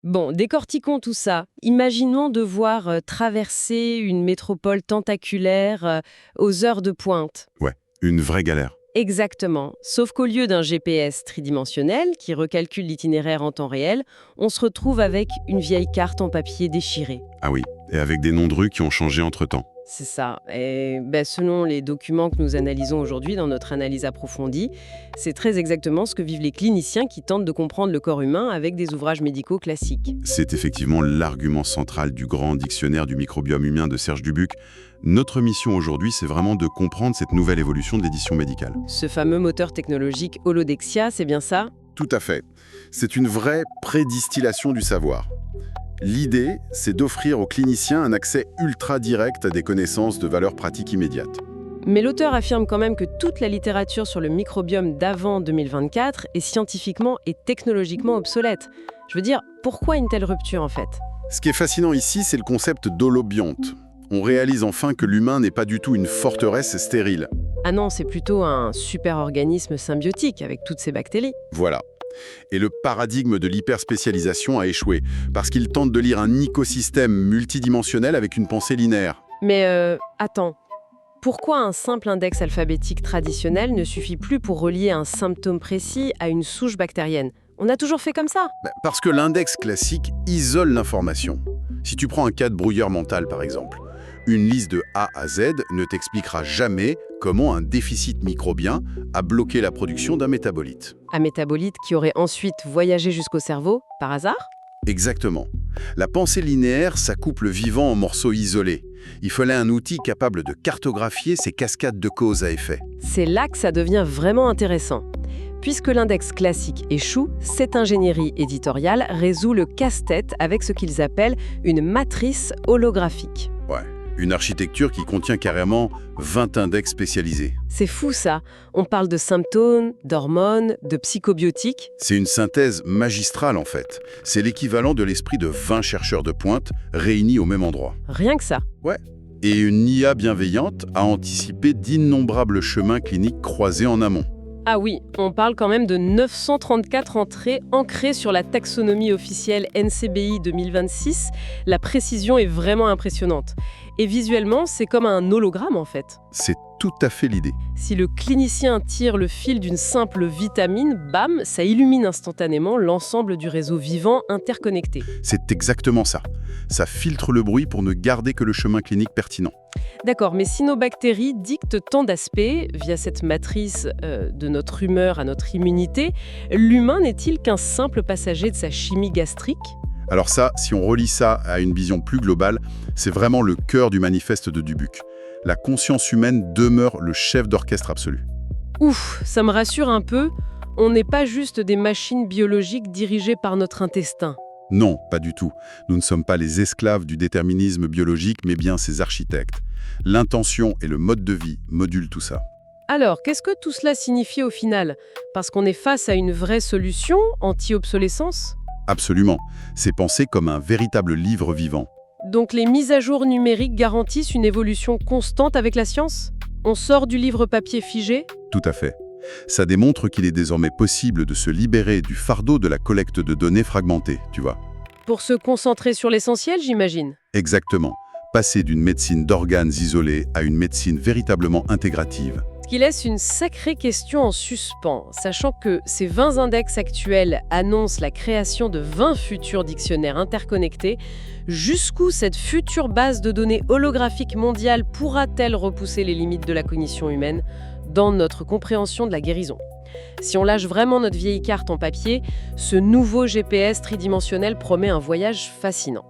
Bon, décortiquons tout ça. Imaginons devoir traverser une métropole tentaculaire aux heures de pointe. Ouais, une vraie galère. Exactement. Sauf qu'au lieu d'un GPS tridimensionnel qui recalcule l'itinéraire en temps réel, on se retrouve avec une vieille carte en papier déchirée. Ah oui, et avec des noms de rues qui ont changé entre-temps. C'est ça. Et selon les documents que nous analysons aujourd'hui dans notre analyse approfondie, c'est très exactement ce que vivent les cliniciens qui tentent de comprendre le corps humain avec des ouvrages médicaux classiques. C'est effectivement l'argument central du grand dictionnaire du microbiome humain de Serge Dubuc. Notre mission aujourd'hui, c'est vraiment de comprendre cette nouvelle évolution de l'édition médicale. Ce fameux moteur technologique Holodexia, c'est bien ça? Tout à fait. C'est une vraie prédistillation du savoir. L'idée, c'est d'offrir aux cliniciens un accès ultra direct à des connaissances de valeur pratique immédiate. Mais l'auteur affirme quand même que toute la littérature sur le microbiome d'avant 2024 est scientifiquement et technologiquement obsolète. Je veux dire, pourquoi une telle rupture en fait? Ce qui est fascinant ici, c'est le concept d'holobionte. On réalise enfin que l'humain n'est pas du tout une forteresse stérile. Ah non, c'est plutôt un super-organisme symbiotique avec toutes ces bactéries. Voilà. Et le paradigme de l'hyperspécialisation a échoué, parce qu'il tente de lire un écosystème multidimensionnel avec une pensée linéaire. Mais attends, pourquoi un simple index alphabétique traditionnel ne suffit plus pour relier un symptôme précis à une souche bactérienne? On a toujours fait comme ça. Parce que l'index classique isole l'information. Si tu prends un cas de brouilleur mental, par exemple, une liste de A à Z ne t'expliquera jamais comment un déficit microbien a bloqué la production d'un métabolite. Un métabolite qui aurait ensuite voyagé jusqu'au cerveau, par hasard? Exactement. La pensée linéaire, ça coupe le vivant en morceaux isolés. Il fallait un outil capable de cartographier ces cascades de cause à effet. C'est là que ça devient vraiment intéressant. Puisque l'index classique échoue, cette ingénierie éditoriale résout le casse-tête avec ce qu'ils appellent une matrice holographique. Ouais, une architecture qui contient carrément 20 index spécialisés. C'est fou ça. On parle de symptômes, d'hormones, de psychobiotiques. C'est une synthèse magistrale en fait. C'est l'équivalent de l'esprit de 20 chercheurs de pointe réunis au même endroit. Rien que ça. Ouais. Et une IA bienveillante a anticipé d'innombrables chemins cliniques croisés en amont. Ah oui, on parle quand même de 934 entrées ancrées sur la taxonomie officielle NCBI 2026. La précision est vraiment impressionnante. Et visuellement, c'est comme un hologramme en fait. C'est tout à fait l'idée. Si le clinicien tire le fil d'une simple vitamine, bam, ça illumine instantanément l'ensemble du réseau vivant interconnecté. C'est exactement ça. Ça filtre le bruit pour ne garder que le chemin clinique pertinent. D'accord, mais si nos bactéries dictent tant d'aspects, via cette matrice de notre humeur à notre immunité, l'humain n'est-il qu'un simple passager de sa chimie gastrique? Alors ça, si on relie ça à une vision plus globale, c'est vraiment le cœur du manifeste de Dubuc. La conscience humaine demeure le chef d'orchestre absolu. Ouf, ça me rassure un peu. On n'est pas juste des machines biologiques dirigées par notre intestin. Non, pas du tout. Nous ne sommes pas les esclaves du déterminisme biologique, mais bien ses architectes. L'intention et le mode de vie modulent tout ça. Alors, qu'est-ce que tout cela signifie au final? Parce qu'on est face à une vraie solution anti-obsolescence? Absolument. C'est pensé comme un véritable livre vivant. Donc les mises à jour numériques garantissent une évolution constante avec la science? On sort du livre papier figé? Tout à fait. Ça démontre qu'il est désormais possible de se libérer du fardeau de la collecte de données fragmentées, tu vois. Pour se concentrer sur l'essentiel, j'imagine. Exactement. Passer d'une médecine d'organes isolés à une médecine véritablement intégrative. Ce qui laisse une sacrée question en suspens, sachant que ces 20 index actuels annoncent la création de 20 futurs dictionnaires interconnectés. Jusqu'où cette future base de données holographique mondiale pourra-t-elle repousser les limites de la cognition humaine dans notre compréhension de la guérison? Si on lâche vraiment notre vieille carte en papier, ce nouveau GPS tridimensionnel promet un voyage fascinant.